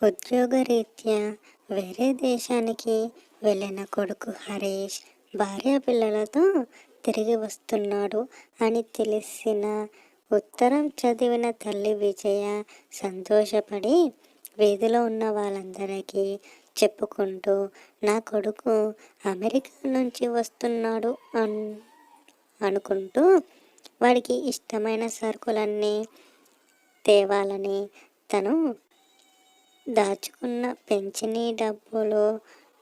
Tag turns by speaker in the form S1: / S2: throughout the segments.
S1: ఉద్యోగరీత్యా వేరే దేశానికి వెళ్ళిన కొడుకు హరీష్ భార్య పిల్లలతో తిరిగి వస్తున్నాడు అని తెలిసిన ఉత్తరం చదివిన తల్లి విజయ సంతోషపడి వీధిలో ఉన్న వాళ్ళందరికీ చెప్పుకుంటూ నా కొడుకు అమెరికా నుంచి వస్తున్నాడు అనుకుంటూ వాడికి ఇష్టమైన సరుకులన్నీ తేవాలని తను దాచుకున్న పెన్షనీ డబ్బులు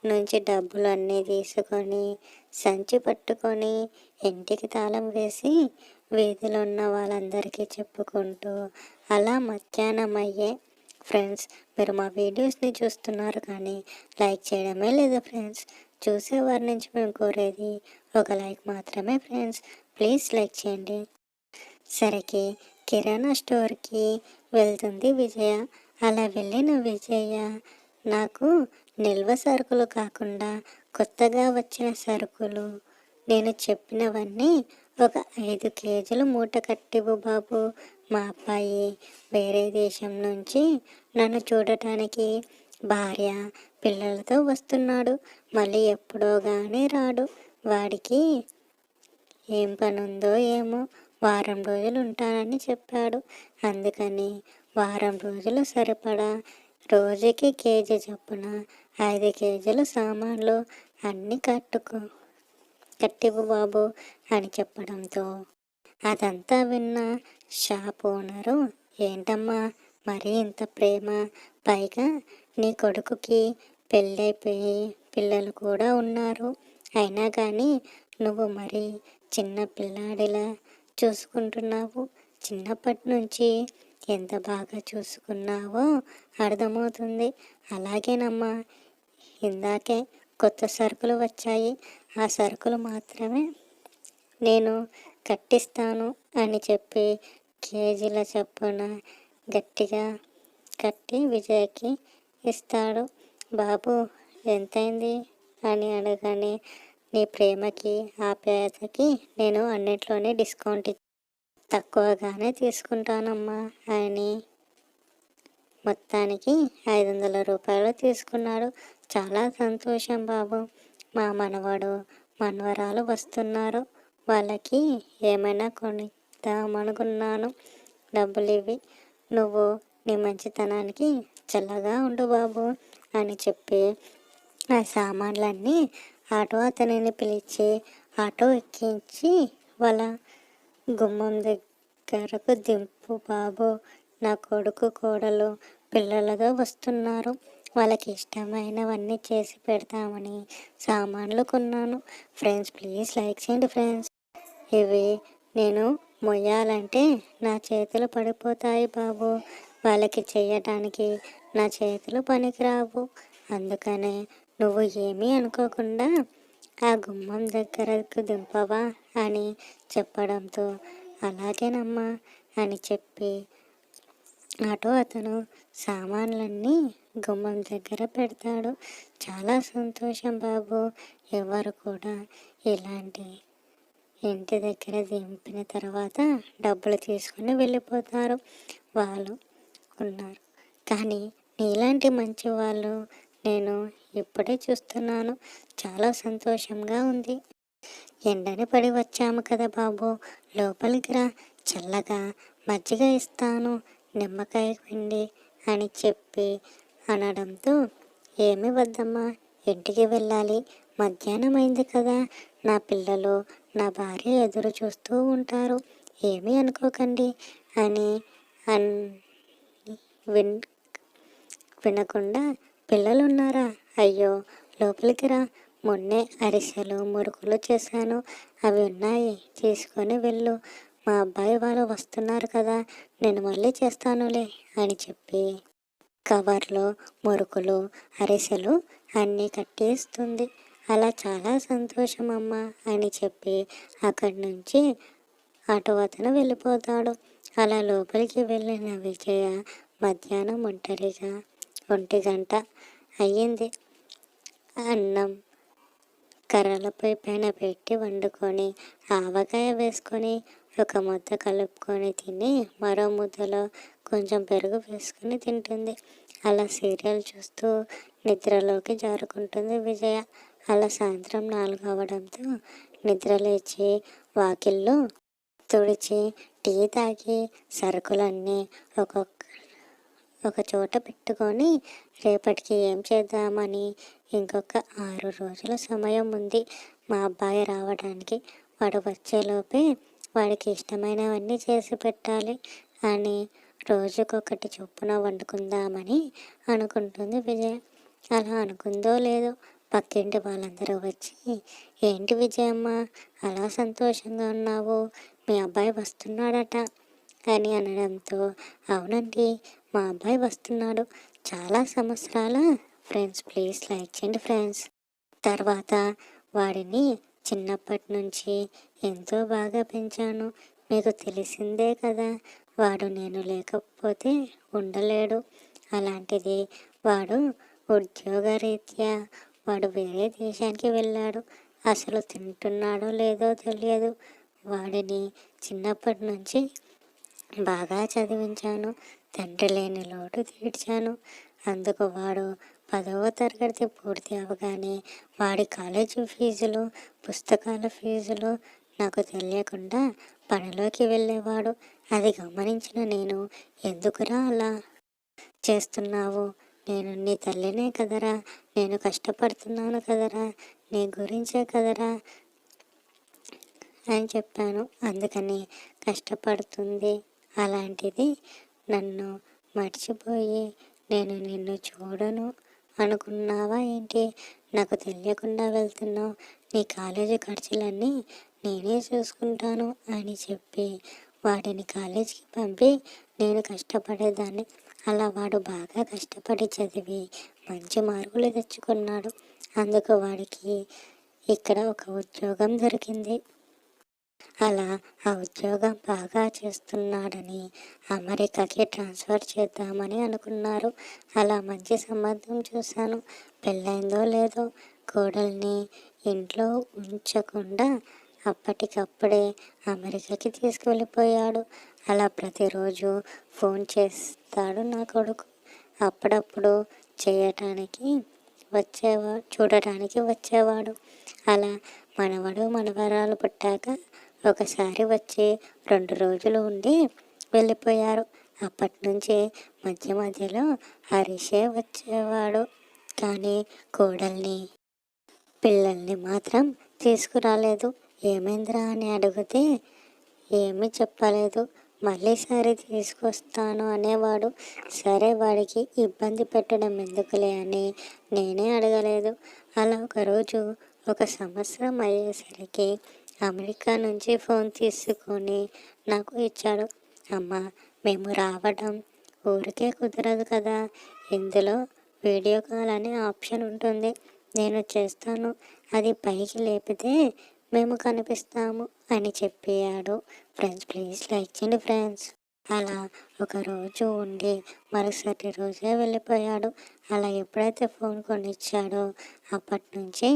S1: నుంచి డబ్బులన్నీ తీసుకొని సంచి పట్టుకొని ఇంటికి తాళం వేసి వీధిలో ఉన్న వాళ్ళందరికీ చెప్పుకుంటూ అలా మధ్యాహ్నం అయ్యే ఫ్రెండ్స్, మీరు మా వీడియోస్ని చూస్తున్నారు కానీ లైక్ చేయడమే లేదు ఫ్రెండ్స్. చూసేవారి నుంచి మేము కోరేది ఒక లైక్ మాత్రమే ఫ్రెండ్స్. ప్లీజ్ లైక్ చేయండి. సరికి కిరాణా స్టోర్కి వెళ్తుంది విజయ. అలా వెళ్ళిన విజయ నాకు నిల్వ సరుకులు కాకుండా కొత్తగా వచ్చిన సరుకులు నేను చెప్పినవన్నీ ఒక 5 కేజీలు మూట కట్టివు బాబు. మా అబ్బాయి వేరే దేశం నుంచి నన్ను చూడటానికి భార్య పిల్లలతో వస్తున్నాడు. మళ్ళీ ఎప్పుడో కానీ రాడు. వాడికి ఏం పనుందో ఏమో, వారం రోజులు ఉంటానని చెప్పాడు. అందుకని వారం రోజులు సరిపడా రోజుకి కేజీ చొప్పున 5 కేజీలు సామాన్లు అన్నీ కట్టివు బాబు అని చెప్పడంతో అదంతా విన్న షాప్ ఓనరు, ఏంటమ్మా మరీ ఇంత ప్రేమ, పైగా నీ కొడుకుకి పెళ్ళైపోయి పిల్లలు కూడా ఉన్నారు, అయినా కానీ నువ్వు మరీ చిన్న పిల్లాడిలా చూసుకుంటున్నావు, చిన్నప్పటి నుంచి ఎంత బాగా చూసుకున్నావో అర్థమవుతుంది. అలాగేనమ్మా, ఇందాకే కొత్త సరుకులు వచ్చాయి, ఆ సరుకులు మాత్రమే నేను కట్టిస్తాను అని చెప్పి కేజీల చొప్పున గట్టిగా కట్టి విజయ్కి ఇస్తాడు. బాబు ఎంతైంది అని అడగని, నీ ప్రేమకి ఆప్యాయతకి నేను అన్నిట్లోనే డిస్కౌంట్ తక్కువగానే తీసుకుంటానమ్మా అని మొత్తానికి 500 రూపాయలు తీసుకున్నాడు. చాలా సంతోషం బాబు, మా మనవడు మనవరాలు వస్తున్నారు, వాళ్ళకి ఏమైనా కొనిద్దామనుకున్నాను, డబ్బులు ఇవి, నువ్వు నీ మంచితనానికి చల్లగా ఉండు బాబు అని చెప్పి ఆ సామాన్లన్నీ ఆటో అతనిని పిలిచి ఆటో ఎక్కించి వాళ్ళ గుమ్మం దగ్గరకు దింపు బాబు, నా కొడుకు కోడలు పిల్లలతో వస్తున్నారు, వాళ్ళకి ఇష్టమైనవన్నీ చేసి పెడతామని సామాన్లు కొన్నాను. ఫ్రెండ్స్ ప్లీజ్ లైక్ చేయండి ఫ్రెండ్స్. ఇవి నేను మొయ్యాలంటే నా చేతులు పడిపోతాయి బాబు, వాళ్ళకి చేయటానికి నా చేతులు పనికిరావు, అందుకనే నువ్వు ఏమీ అనుకోకుండా ఆ గుమ్మం దగ్గరకు దింపవా అని చెప్పడంతో అలాగేనమ్మా అని చెప్పి ఆటో అతను సామాన్లన్నీ గుమ్మం దగ్గర పెడతాడు. చాలా సంతోషం బాబు, ఎవరు కూడా ఇలాంటి ఇంటి దగ్గర దింపిన తర్వాత డబ్బులు తీసుకుని వెళ్ళిపోతారు వాళ్ళు ఉన్నారు, కానీ నీలాంటి మంచి వాళ్ళు నేను ఇప్పుడే చూస్తున్నాను. చాలా సంతోషంగా ఉంది. ఎండని పడి వచ్చాము కదా బాబు, లోపలికి రా, చల్లగా మజ్జిగ ఇస్తాను, నిమ్మకాయ పిండి అని చెప్పి అనడంతో ఏమి వద్దమ్మా, ఇంటికి వెళ్ళాలి, మధ్యాహ్నం అయింది కదా, నా పిల్లలు నా భార్య ఎదురు చూస్తూ ఉంటారు, ఏమీ అనుకోకండి అని వినకుండా, పిల్లలున్నారా, అయ్యో లోపలికి రా, మొన్నే అరిసెలు మురుకులు చేశాను, అవి ఉన్నాయి తీసుకొని వెళ్ళు, మా అబ్బాయి వాళ్ళు వస్తున్నారు కదా, నేను మళ్ళీ చేస్తానులే అని చెప్పి కవర్లో మురుకులు అరిసెలు అన్నీ కట్టేస్తుంది. అలా చాలా సంతోషం అమ్మ అని చెప్పి అక్కడి నుంచి ఆటో అతను వెళ్ళిపోతాడు. అలా లోపలికి వెళ్ళిన విజయ మధ్యాహ్నం ఒంటరిగా 1 గంట అయ్యింది. అన్నం కర్రలపై పైన పెట్టి వండుకొని ఆవకాయ వేసుకొని ఒక ముద్ద కలుపుకొని తిని మరో ముద్దలో కొంచెం పెరుగు వేసుకొని తింటుంది. అలా సీరియల్ చూస్తూ నిద్రలోకి జారుకుంటుంది విజయ. అలా సాయంత్రం 4 అవ్వడంతో నిద్ర లేచి వాకిళ్ళు తుడిచి టీ తాగి సరుకులన్నీ ఒక చోట పెట్టుకొని రేపటికి ఏం చేద్దామని ఇంకొక 6 రోజుల సమయం ఉంది మా అబ్బాయి రావడానికి. వాడు వచ్చేలోపే వాడికి ఇష్టమైనవన్నీ చేసి పెట్టాలి అని రోజుకొకటి చొప్పున వండుకుందామని అనుకుంటుంది విజయ. అలా అనుకుందో లేదో పక్కింటి వాళ్ళందరూ వచ్చి, ఏంటి విజయమ్మ అలా సంతోషంగా ఉన్నావు, మీ అబ్బాయి వస్తున్నాడట అని అనడంతో, అవునండి మా అబ్బాయి వస్తున్నాడు, చాలా సంవత్సరాల ఫ్రెండ్స్, ప్లీజ్ లైక్ చేయండి ఫ్రెండ్స్. తర్వాత వాడిని చిన్నప్పటి నుంచి ఎంతో బాగా పెంచాను, మీకు తెలిసిందే కదా, వాడు నేను లేకపోతే ఉండలేడు. అలాంటిది వాడు ఉద్యోగరీత్యా వాడు వేరే దేశానికి వెళ్ళాడు. అసలు తింటున్నాడో లేదో తెలియదు. వాడిని చిన్నప్పటి నుంచి బాగా చదివించాను, తండ్రి లేని లోటు తీర్చాను. అందుకు వాడు 10వ తరగతి పూర్తి అవగానే వాడి కాలేజీ ఫీజులు, పుస్తకాల ఫీజులు నాకు తెలియకుండా పనిలోకి వెళ్ళేవాడు. అది గమనించిన నేను, ఎందుకురా అలా చేస్తున్నావు, నేను నీ తల్లినే కదరా, నేను కష్టపడుతున్నాను కదరా, నీ గురించే కదరా అని చెప్పాను. అందుకని కష్టపడుతుంది, అలాంటిది నన్ను మర్చిపోయి నేను నిన్ను చూడను అనుకున్నావా ఏంటి, నాకు తెలియకుండా వెళ్తున్నావు, నీ కాలేజీ ఖర్చులన్నీ నేనే చూసుకుంటాను అని చెప్పి వాడిని కాలేజీకి పంపి నేను కష్టపడేదాన్ని. అలా వాడు బాగా కష్టపడి చదివి మంచి మార్కులు తెచ్చుకున్నాడు. అందుకు వాడికి ఇక్కడ ఒక ఉద్యోగం దొరికింది. అలా ఆ ఉద్యోగం బాగా చేస్తున్నాడని అమెరికాకి ట్రాన్స్ఫర్ చేద్దామని అనుకున్నారు. అలా మంచి సంబంధం చూశాను. పెళ్ళైందో లేదో కోడల్ని ఇంట్లో ఉంచకుండా అప్పటికప్పుడే అమెరికాకి తీసుకువెళ్ళిపోయాడు. అలా ప్రతిరోజు ఫోన్ చేస్తాడు నా కొడుకు. అప్పుడప్పుడు చూడటానికి వచ్చేవాడు. అలా మనవడు మనవరాలు పుట్టాక ఒకసారి వచ్చి 2 రోజులు ఉండి వెళ్ళిపోయారు. అప్పటి నుంచి మధ్య మధ్యలో హరీషే వచ్చేవాడు, కానీ కోడల్ని పిల్లల్ని మాత్రం తీసుకురాలేదు. ఏమైందిరా అని అడిగితే ఏమీ చెప్పలేదు. మళ్ళీసారి తీసుకొస్తాను అనేవాడు. సరే వాడికి ఇబ్బంది పెట్టడం ఎందుకులే అని నేనే అడగలేదు. అలా ఒకరోజు 1 సంవత్సరం అయ్యేసరికి అమెరికా నుంచి ఫోన్ తీసుకొని నాకు ఇచ్చాడు. అమ్మ, మేము రావడం ఊరికే కుదరదు కదా, ఇందులో వీడియో కాల్ అనే ఆప్షన్ ఉంటుంది, నేను చేస్తాను, అది పైకి లేపితే మేము కనిపిస్తాము అని చెప్పాడు. ఫ్రెండ్స్ ప్లీజ్ లైక్ చేయండి ఫ్రెండ్స్. అలా ఒకరోజు ఉండి మరుసటి రోజే వెళ్ళిపోయాడు. అలా ఎప్పుడైతే ఫోన్ కొనిచ్చాడో అప్పటి నుంచి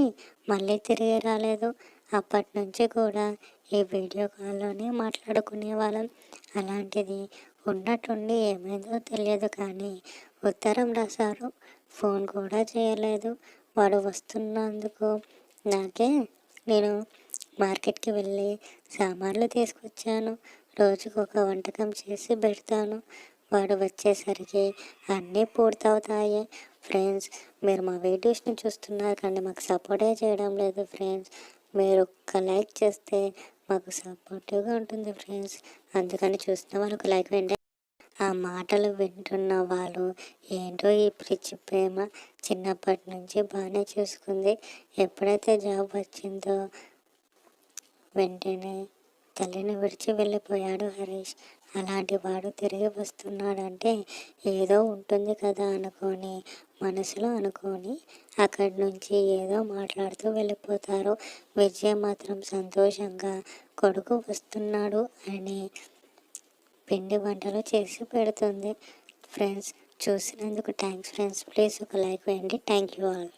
S1: మళ్ళీ తిరిగి రాలేదు. అప్పటి నుంచి కూడా ఈ వీడియో కాల్లోనే మాట్లాడుకునే వాళ్ళం. అలాంటిది ఉన్నట్టుండి ఏమైందో తెలియదు, కానీ ఉత్తరం రాశారు, ఫోన్ కూడా చేయలేదు. వాడు వస్తున్నందుకు నేను మార్కెట్కి వెళ్ళి సామాన్లు తీసుకొచ్చాను, రోజుకొక వంటకం చేసి పెడతాను, వాడు వచ్చేసరికి అన్నీ పూర్తవుతాయి. ఫ్రెండ్స్, మీరు మా వీడియోస్ని చూస్తున్నారు కానీ మాకు సపోర్టే చేయడం లేదు ఫ్రెండ్స్. మీరు ఒక లైక్ చేస్తే మాకు సపోర్టివ్గా ఉంటుంది ఫ్రెండ్స్. అందుకని చూస్తున్న వాళ్ళకు లైక్ వేయండి. ఆ మాటలు వింటున్న వాళ్ళు, ఏంటో ఈ పిచ్చి ప్రేమ, చిన్నప్పటి నుంచి బాగానే చూసుకుంది, ఎప్పుడైతే జాబ్ వచ్చిందో వెంటనే తల్లిని విడిచి వెళ్ళిపోయాడు హరీష్. అలాంటి వాడు తిరిగి వస్తున్నాడంటే ఏదో ఉంటుంది కదా మనసులో అనుకొని అక్కడి నుంచి ఏదో మాట్లాడుతూ వెళ్ళిపోతారు. విజయ మాత్రం సంతోషంగా కొడుకు వస్తున్నాడు అని పిండి వంటలు చేసి పెడుతుంది. ఫ్రెండ్స్, చూసినందుకు థ్యాంక్స్ ఫ్రెండ్స్. ప్లీజ్ ఒక లైక్ వేయండి. Thank you all.